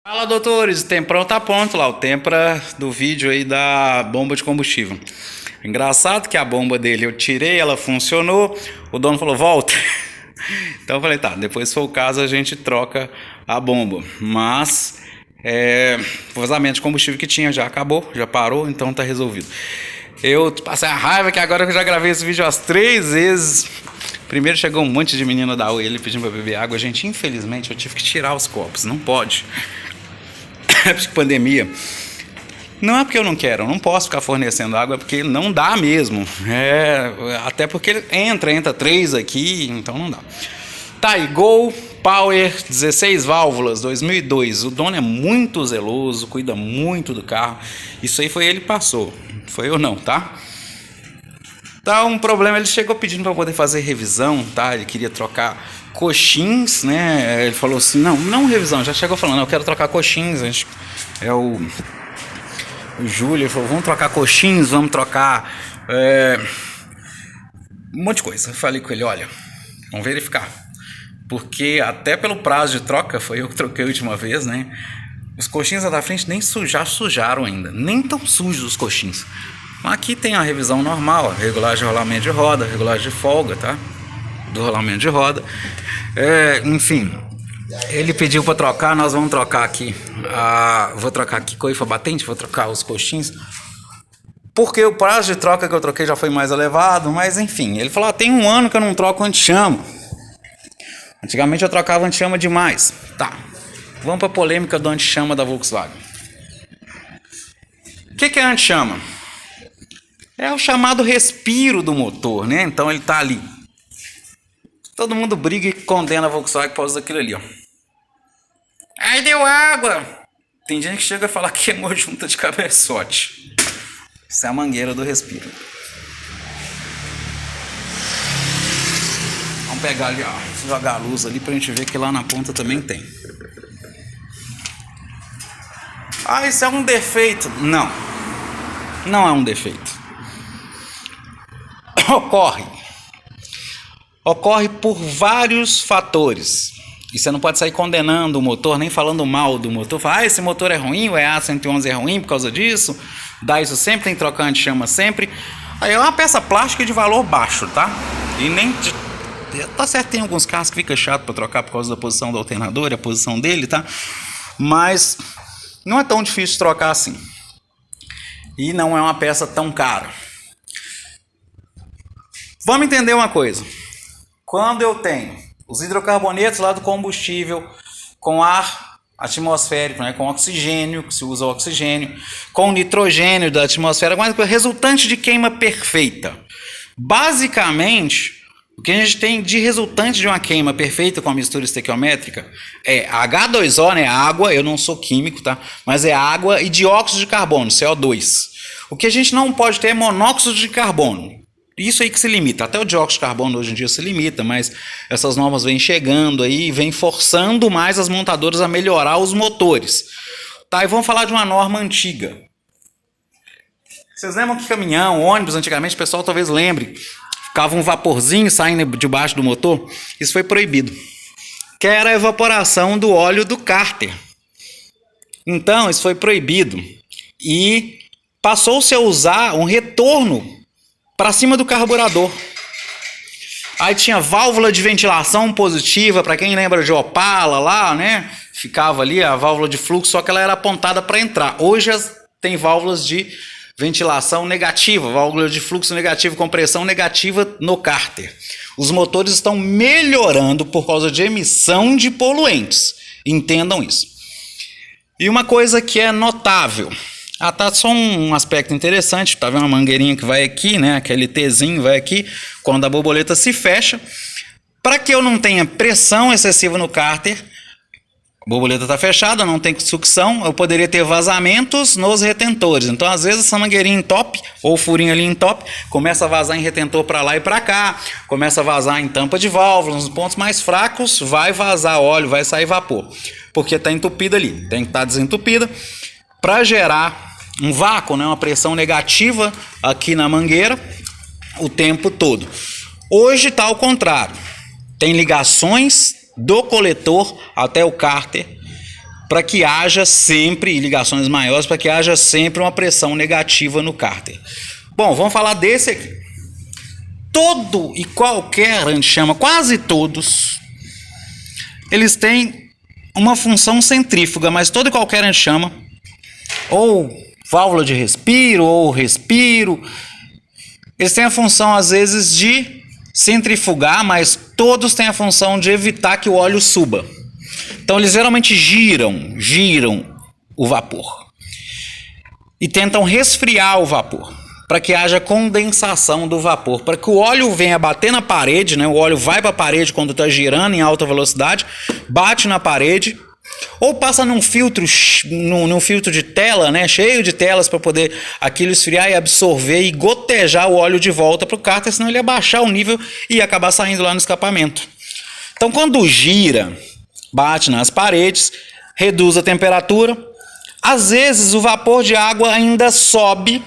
Fala, doutores, o Temprão tá pronto lá, o Tempra do vídeo aí da bomba de combustível. Engraçado que a bomba dele eu tirei, ela funcionou, o dono falou, volta. Então eu falei, tá, depois se for o caso a gente troca a bomba. Mas, o vazamento de combustível que tinha já acabou, já parou, então tá resolvido. Eu passei a raiva que agora que eu já gravei esse vídeo umas 3 vezes. Primeiro chegou um monte de menino da UEL pedindo pra beber água. Gente, infelizmente eu tive que tirar os copos, não pode. Época de pandemia. Não é porque eu não quero, eu não posso ficar fornecendo água, porque não dá mesmo. Até porque entra 3 aqui, então não dá. Tá aí, Gol Power 16 válvulas 2002. O dono é muito zeloso, cuida muito do carro. Isso aí foi ele que passou, foi eu não, tá? Tá um problema, ele chegou pedindo para poder fazer revisão, tá? Ele queria trocar coxins, né? Ele falou assim, não revisão, já chegou falando, eu quero trocar coxins. O Júlio falou, vamos trocar coxins, vamos trocar um monte de coisa. Eu falei com ele, olha, vamos verificar, porque até pelo prazo de troca, foi eu que troquei a última vez, né? Os coxins lá da frente nem sujaram ainda, nem tão sujos os coxins. Aqui tem a revisão normal, regulagem de rolamento de roda, regulagem de folga, tá? Do rolamento de roda. Enfim, ele pediu para trocar, nós vamos trocar aqui. Vou trocar aqui coifa batente, vou trocar os coxins. Porque o prazo de troca que eu troquei já foi mais elevado, mas enfim. Ele falou, tem 1 ano que eu não troco anti-chama. Antigamente eu trocava anti-chama demais. Tá, vamos para a polêmica do anti-chama da Volkswagen. O que é anti-chama? É o chamado respiro do motor, né? Então ele tá ali. Todo mundo briga e condena a Volkswagen por causa daquilo ali, ó. Aí deu água. Tem gente que chega a falar que queimou junta de cabeçote. Isso é a mangueira do respiro. Vamos pegar ali, ó. Jogar a luz ali pra gente ver que lá na ponta também tem. Isso é um defeito. Não. Não é um defeito. Ocorre por vários fatores. E você não pode sair condenando o motor, nem falando mal do motor. Fala, esse motor é ruim, o EA111 é ruim por causa disso. Dá isso sempre, tem que trocar anti-chama sempre. Aí é uma peça plástica de valor baixo, tá? E nem... Tá certo, tem alguns carros que fica chato para trocar por causa da posição do alternador, a posição dele, tá? Mas não é tão difícil de trocar assim. E não é uma peça tão cara. Vamos entender uma coisa. Quando eu tenho os hidrocarbonetos lá do combustível com ar atmosférico, né, com oxigênio, que se usa o oxigênio, com nitrogênio da atmosfera, resultante de queima perfeita. Basicamente, o que a gente tem de resultante de uma queima perfeita com a mistura estequiométrica é H2O, né, água, eu não sou químico, tá? Mas é água e dióxido de carbono, CO2. O que a gente não pode ter é monóxido de carbono. Isso aí que se limita, até o dióxido de carbono hoje em dia se limita, mas essas normas vêm chegando aí, vêm forçando mais as montadoras a melhorar os motores. Tá, e vamos falar de uma norma antiga. Vocês lembram que caminhão, ônibus, antigamente, o pessoal talvez lembre, ficava um vaporzinho saindo debaixo do motor? Isso foi proibido, que era a evaporação do óleo do cárter. Então, isso foi proibido e passou-se a usar um retorno para cima do carburador. Aí tinha válvula de ventilação positiva, para quem lembra de Opala lá, né? Ficava ali a válvula de fluxo, só que ela era apontada para entrar. Hoje tem válvulas de ventilação negativa, válvula de fluxo negativo, compressão negativa no cárter. Os motores estão melhorando por causa de emissão de poluentes. Entendam isso. E uma coisa que é notável, tá só um aspecto interessante, tá vendo uma mangueirinha que vai aqui, né? Aquele Tzinho vai aqui, quando a borboleta se fecha, para que eu não tenha pressão excessiva no cárter, a borboleta está fechada, não tem sucção, eu poderia ter vazamentos nos retentores. Então, às vezes, essa mangueirinha entope, ou o furinho ali entope, começa a vazar em retentor para lá e para cá, começa a vazar em tampa de válvula, nos pontos mais fracos, vai vazar óleo, vai sair vapor, porque está entupida ali, tem que estar desentupida, para gerar um vácuo, né, uma pressão negativa aqui na mangueira o tempo todo. Hoje está ao contrário, tem ligações do coletor até o cárter para que haja sempre, ligações maiores, para que haja sempre uma pressão negativa no cárter. Bom, vamos falar desse aqui. Todo e qualquer, a gente chama, quase todos, eles têm uma função centrífuga, mas todo e qualquer a gente chama, ou válvula de respiro, ou respiro, eles têm a função às vezes de centrifugar, mas todos têm a função de evitar que o óleo suba. Então eles geralmente giram o vapor e tentam resfriar o vapor, para que haja condensação do vapor, para que o óleo venha bater na parede, né? O óleo vai para a parede quando está girando em alta velocidade, bate na parede, ou passa num filtro de tela, né? Cheio de telas, para poder aquilo esfriar e absorver e gotejar o óleo de volta para o cárter, senão ele ia baixar o nível e ia acabar saindo lá no escapamento. Então quando gira, bate nas paredes, reduz a temperatura, às vezes o vapor de água ainda sobe,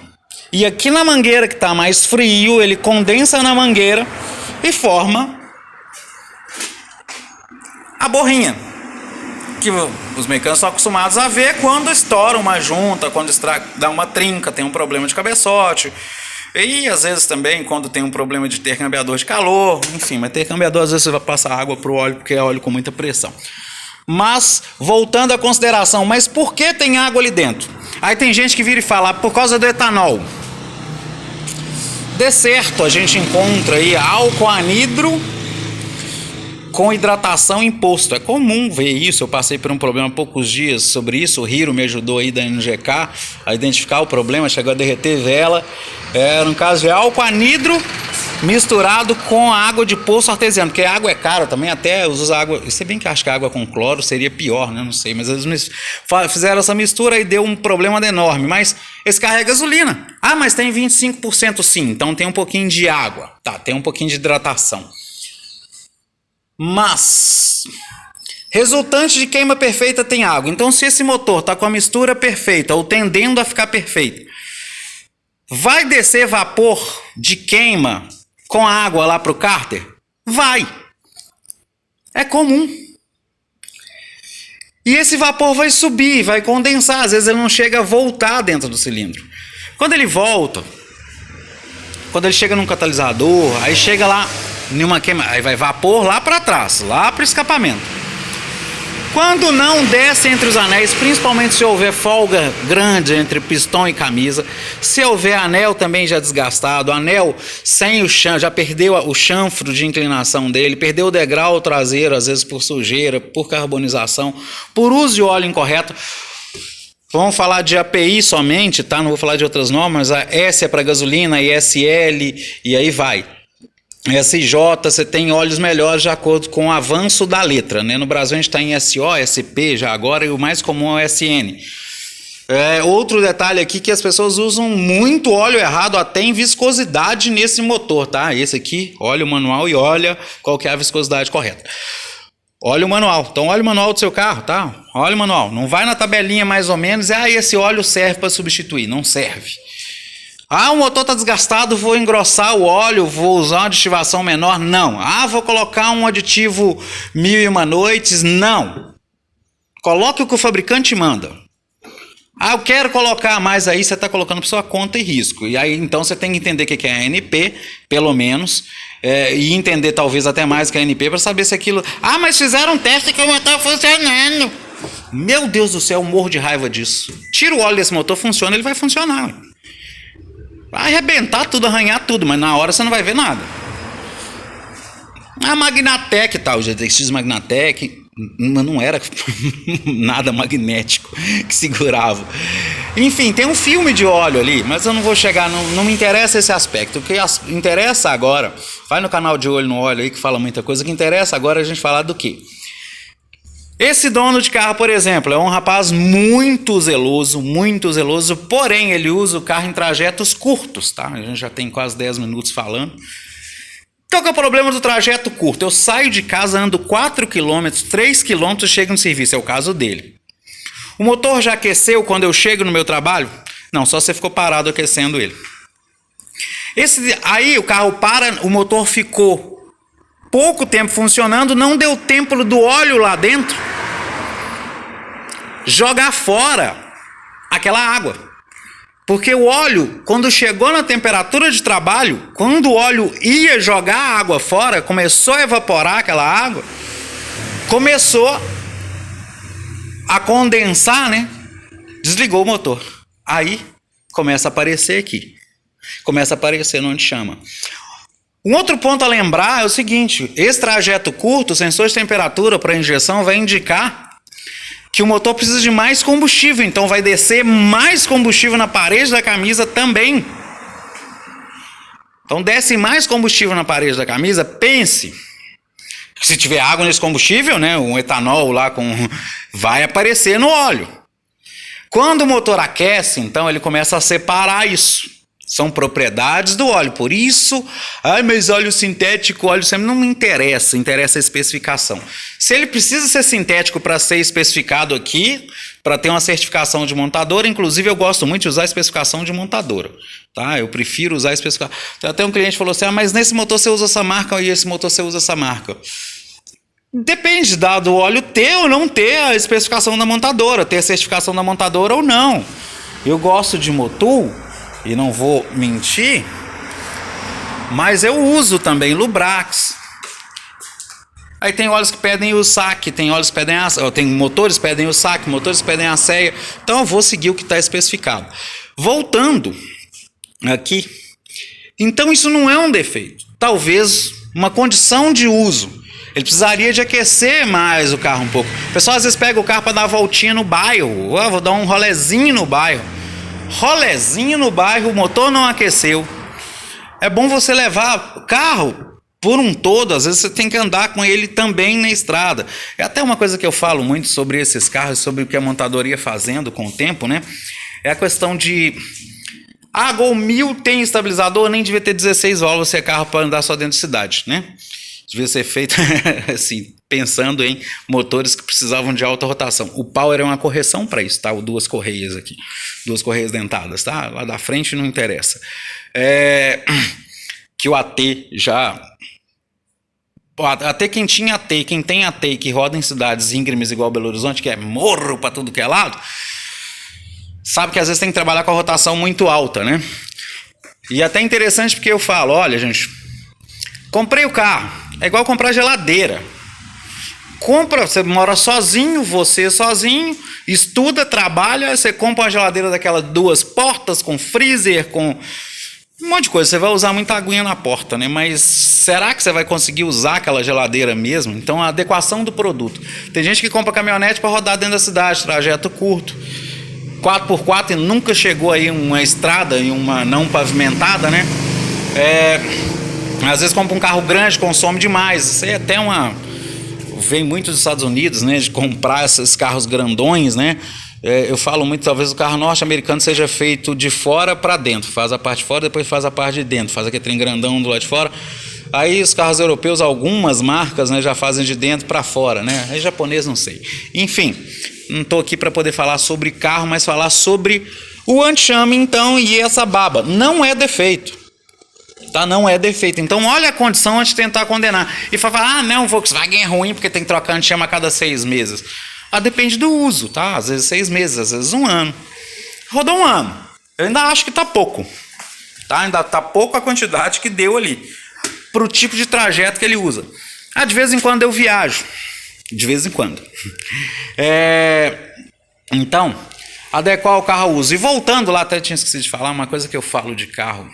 e aqui na mangueira que está mais frio, ele condensa na mangueira e forma a borrinha, que os mecânicos são acostumados a ver quando estoura uma junta, quando dá uma trinca, tem um problema de cabeçote, e às vezes também quando tem um problema de intercambiador de calor, enfim, mas intercambiador às vezes você vai passar água para o óleo, porque é óleo com muita pressão. Mas, voltando à consideração, mas por que tem água ali dentro? Aí tem gente que vira e fala, por causa do etanol. De certo, a gente encontra aí álcool anidro com hidratação em posto. É comum ver isso, eu passei por um problema há poucos dias sobre isso, o Hiro me ajudou aí da NGK a identificar o problema, chegou a derreter vela. No caso de álcool anidro misturado com água de poço artesiano, porque a água é cara também, até usa água, se bem que acho que a água com cloro seria pior, né? Não sei, mas eles fizeram essa mistura e deu um problema enorme, mas eles carregam gasolina. Ah, mas tem 25% sim, então tem um pouquinho de água, tá, tem um pouquinho de hidratação. Mas resultante de queima perfeita tem água, então se esse motor está com a mistura perfeita ou tendendo a ficar perfeito, vai descer vapor de queima com a água lá para o cárter? Vai. É comum. E esse vapor vai subir, vai condensar. Às vezes ele não chega a voltar dentro do cilindro. Quando ele volta, quando ele chega num catalisador, aí chega lá numa queima, aí vai vapor lá para trás, lá para o escapamento. Quando não desce entre os anéis, principalmente se houver folga grande entre pistão e camisa, se houver anel também já desgastado, anel sem o chanfro, já perdeu o chanfro de inclinação dele, perdeu o degrau traseiro, às vezes por sujeira, por carbonização, por uso de óleo incorreto. Vamos falar de API somente, tá? Não vou falar de outras normas, a S é para gasolina, ISL e aí vai. SJ, você tem óleos melhores de acordo com o avanço da letra, né? No Brasil a gente está em SO, SP já agora, e o mais comum é o SN. Outro detalhe aqui que as pessoas usam muito óleo errado, até em viscosidade nesse motor, tá? Esse aqui, óleo manual, e olha qual que é a viscosidade correta. Óleo manual, então óleo manual do seu carro, tá? Óleo manual, não vai na tabelinha mais ou menos, esse óleo serve para substituir, não serve. O motor está desgastado, vou engrossar o óleo, vou usar uma aditivação menor, não. Vou colocar um aditivo 1001 noites, não. Coloque o que o fabricante manda. Eu quero colocar, mas aí você está colocando por sua conta e risco. E aí então você tem que entender o que é a ANP, pelo menos, e entender talvez até mais que a ANP para saber se aquilo... mas fizeram um teste que o motor funcionando. Meu Deus do céu, eu morro de raiva disso. Tira o óleo desse motor, funciona, ele vai funcionar. Vai arrebentar tudo, arranhar tudo, mas na hora você não vai ver nada. A Magnatec, tá, o GTX Magnatec, não era nada magnético que segurava. Enfim, tem um filme de óleo ali, mas eu não vou chegar, não me interessa esse aspecto. O que interessa agora, vai no canal de Olho no Óleo aí que fala muita coisa, o que interessa agora é a gente falar do quê? Esse dono de carro, por exemplo, é um rapaz muito zeloso, porém ele usa o carro em trajetos curtos, tá? A gente já tem quase 10 minutos falando. Qual que é o problema do trajeto curto? Eu saio de casa, ando 4 km, 3 km e chego no serviço, é o caso dele. O motor já aqueceu quando eu chego no meu trabalho? Não, só você ficou parado aquecendo ele. Aí o carro para, o motor ficou pouco tempo funcionando, não deu tempo do óleo lá dentro jogar fora aquela água. Porque o óleo, quando chegou na temperatura de trabalho, quando o óleo ia jogar a água fora, começou a evaporar aquela água, começou a condensar, né? Desligou o motor. Aí começa a aparecer aqui. Começa a aparecer onde chama. Um outro ponto a lembrar é o seguinte: esse trajeto curto, o sensor de temperatura para injeção vai indicar que o motor precisa de mais combustível, então vai descer mais combustível na parede da camisa também. Então desce mais combustível na parede da camisa, pense. Se tiver água nesse combustível, né, um etanol lá vai aparecer no óleo. Quando o motor aquece, então ele começa a separar isso. São propriedades do óleo. Por isso, mas óleo sintético, óleo sempre não me interessa, interessa a especificação. Se ele precisa ser sintético para ser especificado aqui, para ter uma certificação de montadora, inclusive eu gosto muito de usar a especificação de montadora, tá? Eu prefiro usar a especificação. Até um cliente falou assim: mas nesse motor você usa essa marca e esse motor você usa essa marca. Depende do óleo ter ou não ter a especificação da montadora, ter a certificação da montadora ou não. Eu gosto de Motul, e não vou mentir, mas eu uso também Lubrax. Aí tem óleos que pedem o SAC, tem óleos que pedem tem motores que pedem o SAC, motores que pedem a CEA. Então eu vou seguir o que está especificado. Voltando aqui, então isso não é um defeito, talvez uma condição de uso. Ele precisaria de aquecer mais o carro um pouco. O pessoal às vezes pega o carro para dar uma voltinha no bairro. Vou dar um rolezinho no bairro. Rolezinho no bairro, o motor não aqueceu. É bom você levar o carro por um todo. Às vezes você tem que andar com ele também na estrada. É até uma coisa que eu falo muito sobre esses carros, sobre o que a montadora ia fazendo com o tempo, né? É a questão de... Gol 1000 tem estabilizador, nem devia ter 16 válvulas se é carro para andar só dentro de cidade, né? Devia ser feito assim, pensando em motores que precisavam de alta rotação. O Power é uma correção para isso, tá? Duas correias aqui, duas correias dentadas, tá? Lá da frente não interessa. Que o AT já... Até quem tinha AT, quem tem AT que roda em cidades íngremes igual Belo Horizonte, que é morro para tudo que é lado, sabe que às vezes tem que trabalhar com a rotação muito alta, né? E até interessante porque eu falo, olha gente, comprei o carro, é igual comprar geladeira. Compra, você mora sozinho, você sozinho, estuda, trabalha, você compra uma geladeira daquelas 2 portas, com freezer, com um monte de coisa. Você vai usar muita aguinha na porta, né? Mas será que você vai conseguir usar aquela geladeira mesmo? Então, a adequação do produto. Tem gente que compra caminhonete para rodar dentro da cidade, trajeto curto, 4x4, e nunca chegou aí uma estrada e uma não pavimentada, né? Às vezes compra um carro grande, consome demais. Isso aí é até vem muito dos Estados Unidos, né? De comprar esses carros grandões, né? Eu falo muito, talvez o carro norte-americano seja feito de fora para dentro. Faz a parte de fora, depois faz a parte de dentro. Faz aquele trem grandão do lado de fora. Aí os carros europeus, algumas marcas, né, já fazem de dentro para fora, né? Aí japonês não sei. Enfim, não estou aqui para poder falar sobre carro, mas falar sobre o anti-chame, então, e essa baba. Não é defeito. Tá? Não é defeito. Então olha a condição antes de tentar condenar. E falar, não, o Volkswagen é ruim porque tem que trocar anti-chama a cada 6 meses. Depende do uso, tá? Às vezes 6 meses, às vezes 1 ano. Rodou 1 ano. Eu ainda acho que tá pouco. Tá? Ainda tá pouco a quantidade que deu ali pro tipo de trajeto que ele usa. De vez em quando eu viajo. De vez em quando. Então, adequar o carro ao uso. E voltando lá, até tinha esquecido de falar, uma coisa que eu falo de carro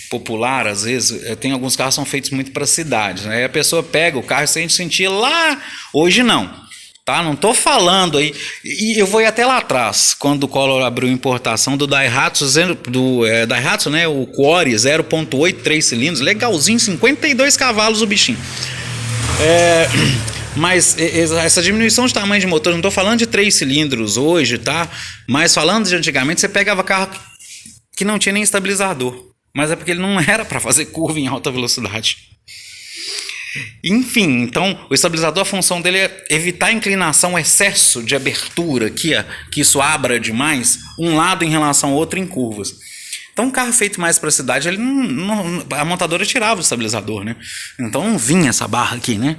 popular, às vezes, tem alguns carros que são feitos muito para cidades, né? Aí a pessoa pega o carro e sente sentir lá, hoje não, tá? Não tô falando aí, e eu vou ir até lá atrás, quando o Collor abriu importação do Daihatsu, Daihatsu, né? O Quarry 0.8, 3 cilindros, legalzinho, 52 cavalos o bichinho. Mas essa diminuição de tamanho de motor, não estou falando de 3 cilindros hoje, tá? Mas falando de antigamente, você pegava carro que não tinha nem estabilizador. Mas é porque ele não era para fazer curva em alta velocidade. Enfim, então o estabilizador, a função dele é evitar a inclinação, o excesso de abertura, que isso abra demais um lado em relação ao outro em curvas. Então um carro feito mais para a cidade, a montadora tirava o estabilizador, né? Então não vinha essa barra aqui, né?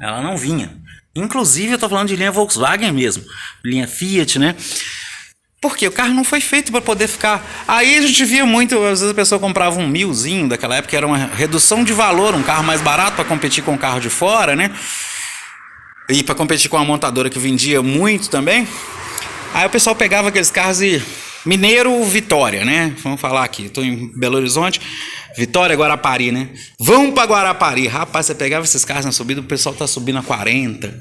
Ela não vinha. Inclusive, eu tô falando de linha Volkswagen mesmo, linha Fiat, né? Porque o carro não foi feito para poder ficar... Aí a gente via muito, às vezes a pessoa comprava um 1000zinho daquela época, era uma redução de valor, um carro mais barato para competir com o carro de fora, né? E para competir com uma montadora que vendia muito também. Aí o pessoal pegava aqueles carros e... Mineiro, Vitória, né? Vamos falar aqui, estou em Belo Horizonte, Vitória, Guarapari, né? Vamos para Guarapari. Rapaz, você pegava esses carros na subida, o pessoal tá subindo a 40.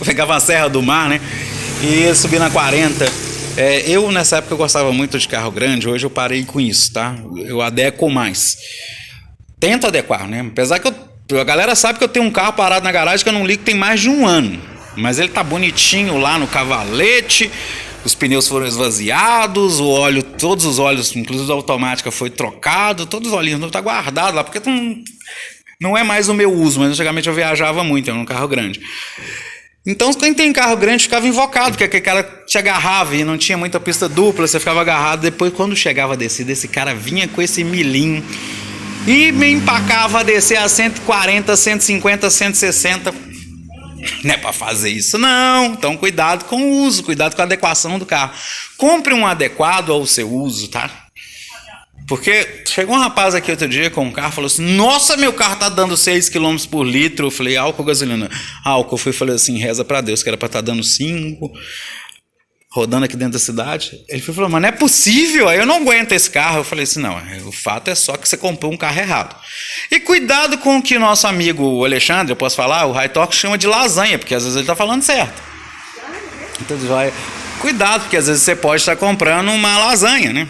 Pegava a Serra do Mar, né? E ia subindo a 40. Eu, nessa época, eu gostava muito de carro grande. Hoje eu parei com isso, tá? Eu adequo mais. Tento adequar, né? Apesar que a galera sabe que eu tenho um carro parado na garagem que eu não ligo tem mais de um ano. Mas ele tá bonitinho lá no cavalete. Os pneus foram esvaziados, o óleo, todos os óleos, inclusive a automática, foi trocado, todos os olhinhos não tá guardado lá, porque não é mais o meu uso, mas antigamente eu viajava muito, era um carro grande. Então, quem tem carro grande ficava invocado, porque aquele cara te agarrava e não tinha muita pista dupla, você ficava agarrado. Depois, quando chegava a descida, esse cara vinha com esse milhinho e me empacava a descer a 140, 150, 160. Não é para fazer isso, não. Então, cuidado com o uso, cuidado com a adequação do carro. Compre um adequado ao seu uso, tá? Porque chegou um rapaz aqui outro dia com um carro e falou assim: nossa, meu carro tá dando 6 km por litro. Eu falei: álcool ou gasolina? Álcool. Eu fui e falei assim: reza para Deus, que era para estar dando 5, rodando aqui dentro da cidade. Ele falou: mas não é possível, aí eu não aguento esse carro. Eu falei assim: não, o fato é só que você comprou um carro errado. E cuidado com o que nosso amigo Alexandre, eu posso falar, o High Talk chama de lasanha, porque às vezes ele tá falando certo. Então, cuidado, porque às vezes você pode estar comprando uma lasanha, né?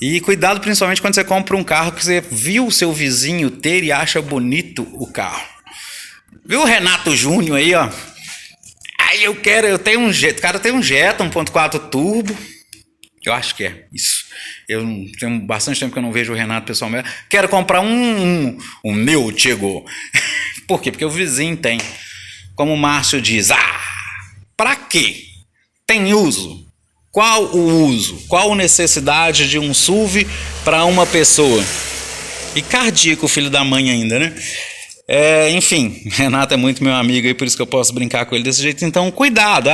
E cuidado principalmente quando você compra um carro que você viu o seu vizinho ter e acha bonito o carro. Viu o Renato Júnior aí, ó? Aí eu tenho um Jetta, o cara tem um Jetta 1.4 turbo, eu acho que é isso. Eu tenho bastante tempo que eu não vejo o Renato pessoalmente. Quero comprar um meu Tigo. Por quê? Porque o vizinho tem. Como o Márcio diz, pra quê? Tem uso? Qual o uso? Qual a necessidade de um SUV para uma pessoa? E cardíaco, filho da mãe ainda, né? Enfim, Renato é muito meu amigo aí, por isso que eu posso brincar com ele desse jeito. Então, cuidado.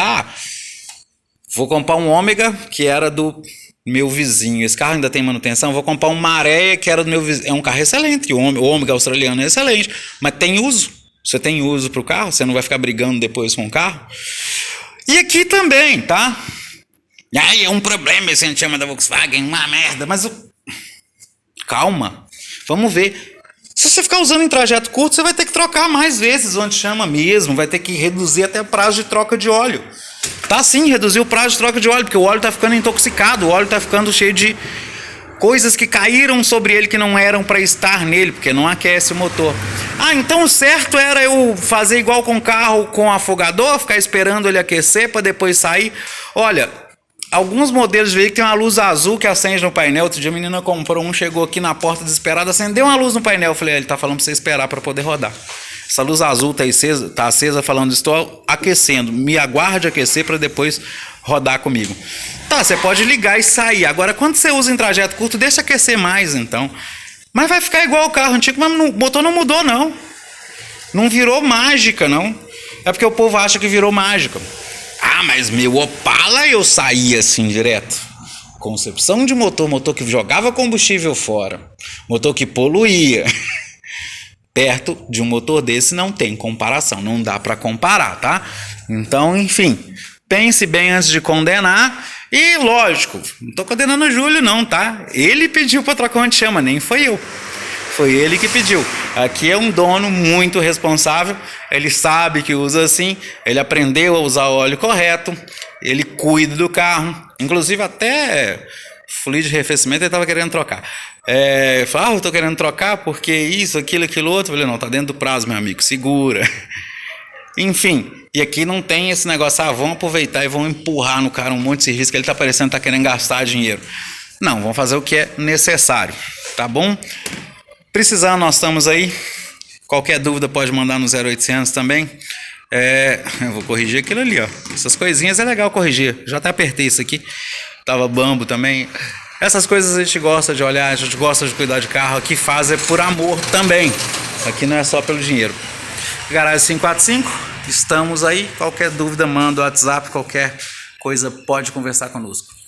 Vou comprar um Ômega, que era do meu vizinho. Esse carro ainda tem manutenção. Vou comprar um Maré, que era do meu vizinho. É um carro excelente. O Ômega australiano é excelente. Mas tem uso. Você tem uso para o carro? Você não vai ficar brigando depois com o carro? E aqui também, tá? É um problema esse gente chama da Volkswagen, uma merda. Mas calma. Vamos ver. Se você ficar usando em trajeto curto, você vai ter que trocar mais vezes onde chama mesmo. Vai ter que reduzir até o prazo de troca de óleo. Tá sim, reduzir o prazo de troca de óleo, porque o óleo tá ficando intoxicado, o óleo tá ficando cheio de coisas que caíram sobre ele que não eram para estar nele, porque não aquece o motor. Então o certo era eu fazer igual com o carro com afogador, ficar esperando ele aquecer para depois sair. Olha, alguns modelos de veículo tem uma luz azul que acende no painel. Outro dia a menina comprou um, chegou aqui na porta desesperada, acendeu uma luz no painel. Eu falei: ele tá falando para você esperar para poder rodar. Essa luz azul tá acesa falando: estou aquecendo, me aguarde aquecer para depois rodar comigo. Tá, você pode ligar e sair. Agora, quando você usa em trajeto curto, deixa aquecer mais, então. Mas vai ficar igual o carro antigo, mas o motor não mudou, não. Não virou mágica, não. É porque o povo acha que virou mágica. Mas meu Opala eu saía assim direto. Concepção de motor que jogava combustível fora, motor que poluía. Perto de um motor desse não tem comparação, não dá para comparar, tá? Então, enfim, pense bem antes de condenar. E lógico, não tô condenando o Júlio não, tá? Ele pediu para trocar onde chama, nem foi eu. Foi ele que pediu. Aqui é um dono muito responsável, ele sabe que usa assim, ele aprendeu a usar o óleo correto, ele cuida do carro, inclusive até fluido de arrefecimento ele estava querendo trocar. Falou: eu tô querendo trocar porque isso, aquilo, aquilo outro. Eu falei: não, tá dentro do prazo, meu amigo, segura. Enfim, e aqui não tem esse negócio: vamos aproveitar e vamos empurrar no cara um monte de serviço que ele tá parecendo que tá querendo gastar dinheiro. Não, vamos fazer o que é necessário, tá bom? Precisando, nós estamos aí. Qualquer dúvida pode mandar no 0800 também. Eu vou corrigir aquilo ali, ó. Essas coisinhas é legal corrigir. Já até apertei isso aqui. Tava bambo também. Essas coisas a gente gosta de olhar, a gente gosta de cuidar de carro. Aqui faz por amor também. Aqui não é só pelo dinheiro. Garagem 545, estamos aí. Qualquer dúvida, manda o WhatsApp, qualquer coisa pode conversar conosco.